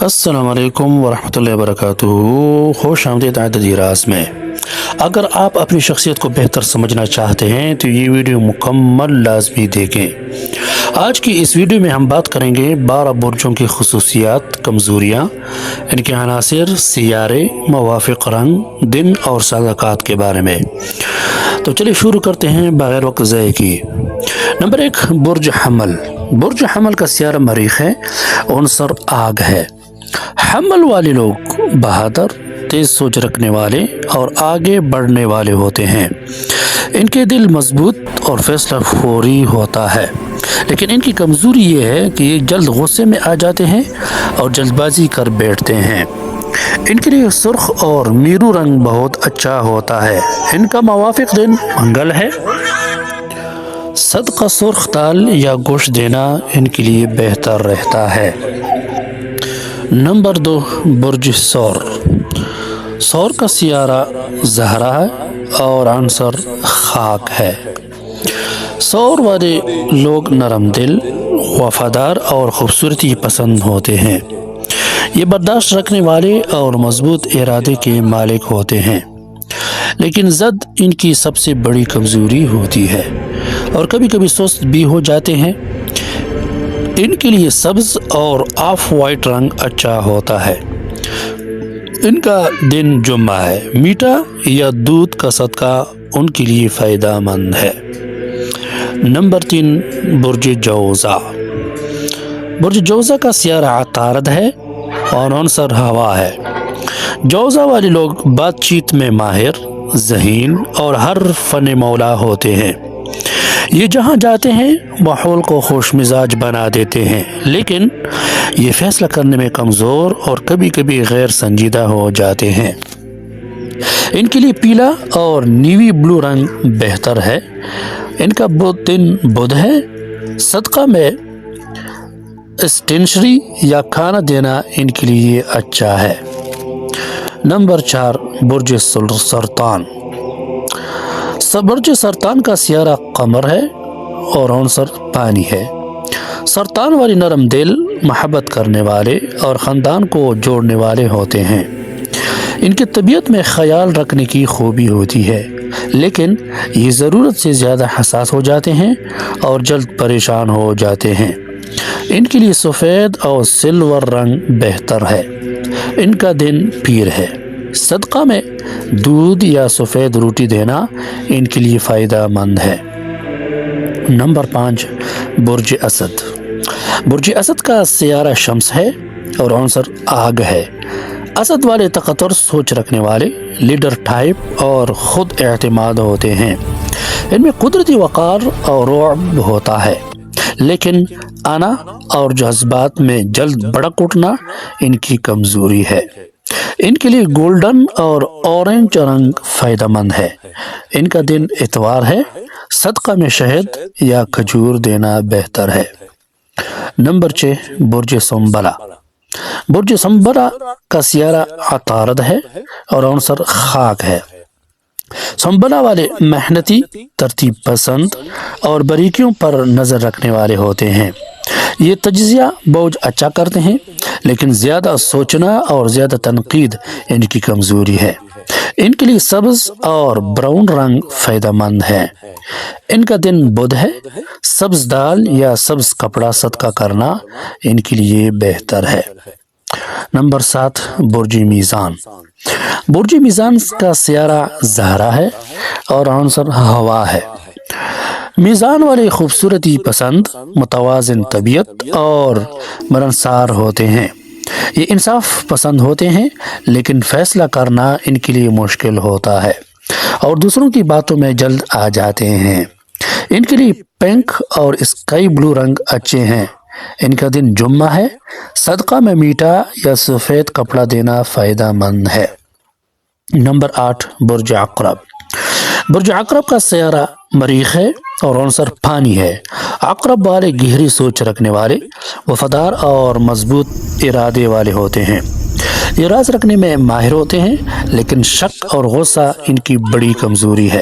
السلام علیکم ورحمۃ اللہ وبرکاتہ۔ خوش آمدید عددی راز میں۔ اگر آپ اپنی شخصیت کو بہتر سمجھنا چاہتے ہیں تو یہ ویڈیو مکمل لازمی دیکھیں۔ آج کی اس ویڈیو میں ہم بات کریں گے 12 برجوں کی خصوصیات، کمزوریاں، ان کے عناصر، سیارے، موافق رنگ، دن اور صداقات کے بارے میں۔ تو چلیے شروع کرتے ہیں بغیر وقت ضائع کیے۔ نمبر 1، برج حمل۔ برج حمل کا سیارہ مریخ ہے، عنصر آگ ہے۔ حمل والے لوگ بہادر، تیز سوچ رکھنے والے اور آگے بڑھنے والے ہوتے ہیں۔ ان کے دل مضبوط اور فیصلہ فوری ہوتا ہے، لیکن ان کی کمزوری یہ ہے کہ یہ جلد غصے میں آ جاتے ہیں اور جلد بازی کر بیٹھتے ہیں۔ ان کے لیے سرخ اور میرو رنگ بہت اچھا ہوتا ہے۔ ان کا موافق دن منگل ہے۔ صدقہ سرخ دال یا گوشت دینا ان کے لیے بہتر رہتا ہے۔ نمبر 2، برج ثور۔ ثور کا سیارہ زہرہ ہے اور عنصر خاک ہے۔ ثور والے لوگ نرم دل، وفادار اور خوبصورتی پسند ہوتے ہیں۔ یہ برداشت رکھنے والے اور مضبوط ارادے کے مالک ہوتے ہیں، لیکن ضد ان کی سب سے بڑی کمزوری ہوتی ہے اور کبھی کبھی سست بھی ہو جاتے ہیں۔ ان کے لیے سبز اور آف وائٹ رنگ اچھا ہوتا ہے۔ ان کا دن جمعہ ہے۔ میٹھا یا دودھ کا صدقہ ان کے لیے فائدہ مند ہے۔ نمبر 3، برج جوزا۔ برج جوزا کا سیارہ عطارد ہے اور عنصر ہوا ہے۔ جوزا والے لوگ بات چیت میں ماہر، ذہین اور ہر فن مولا ہوتے ہیں۔ یہ جہاں جاتے ہیں ماحول کو خوش مزاج بنا دیتے ہیں، لیکن یہ فیصلہ کرنے میں کمزور اور کبھی کبھی غیر سنجیدہ ہو جاتے ہیں۔ ان کے لیے پیلا اور نیوی بلو رنگ بہتر ہے۔ ان کا دن بدھ ہے۔ صدقہ میں اسٹینشری یا کھانا دینا ان کے لیے اچھا ہے۔ نمبر 4، برج سرطان۔ برج سرطان کا سیارہ قمر ہے اور عنصر پانی ہے۔ سرطان والے نرم دل، محبت کرنے والے اور خاندان کو جوڑنے والے ہوتے ہیں۔ ان کی طبیعت میں خیال رکھنے کی خوبی ہوتی ہے، لیکن یہ ضرورت سے زیادہ حساس ہو جاتے ہیں اور جلد پریشان ہو جاتے ہیں۔ ان کے لیے سفید اور سلور رنگ بہتر ہے۔ ان کا دن پیر ہے۔ صدقہ میں دودھ یا سفید روٹی دینا ان کے لیے فائدہ مند ہے۔ نمبر 5، برج اسد۔ برج اسد کا سیارہ شمس ہے اور عنصر آگ ہے۔ اسد والے طاقتور سوچ رکھنے والے، لیڈر ٹائپ اور خود اعتماد ہوتے ہیں۔ ان میں قدرتی وقار اور رعب ہوتا ہے، لیکن انا اور جذبات میں جلد بڑک اٹھنا ان کی کمزوری ہے۔ ان کے لیے گولڈن اور اورنج رنگ فائدہ مند ہے۔ ان کا دن اتوار ہے۔ صدقہ میں شہد یا کھجور دینا بہتر ہے۔ نمبر 6، برج سنبلہ۔ برج سنبلہ کا سیارہ عطارد ہے اور عنصر خاک ہے۔ سنبلہ والے محنتی، ترتیب پسند اور باریکیوں پر نظر رکھنے والے ہوتے ہیں۔ یہ تجزیہ بوجھ اچھا کرتے ہیں، لیکن زیادہ سوچنا اور زیادہ تنقید ان کی کمزوری ہے۔ ان کے لیے سبز اور براؤن رنگ فائدہ مند ہے۔ ان کا دن بدھ ہے۔ سبز دال یا سبز کپڑا صدقہ کرنا ان کے لیے بہتر ہے۔ نمبر 7، برج میزان۔ برج میزان کا سیارہ زہرہ ہے اور عنصر ہوا ہے۔ میزان والے خوبصورتی پسند، متوازن طبیعت اور ملنسار ہوتے ہیں۔ یہ انصاف پسند ہوتے ہیں، لیکن فیصلہ کرنا ان کے لیے مشکل ہوتا ہے اور دوسروں کی باتوں میں جلد آ جاتے ہیں۔ ان کے لیے پنک اور اسکائی بلو رنگ اچھے ہیں۔ ان کا دن جمعہ ہے۔ صدقہ میں میٹھا یا سفید کپڑا دینا فائدہ مند ہے۔ نمبر 8، برج عقرب۔ برج عقرب کا سیارہ مریخ ہے اور عنصر پانی ہے۔ عقرب والے گہری سوچ رکھنے والے، وفادار اور مضبوط ارادے والے ہوتے ہیں۔ یہ راز رکھنے میں ماہر ہوتے ہیں، لیکن شک اور غصہ ان کی بڑی کمزوری ہے۔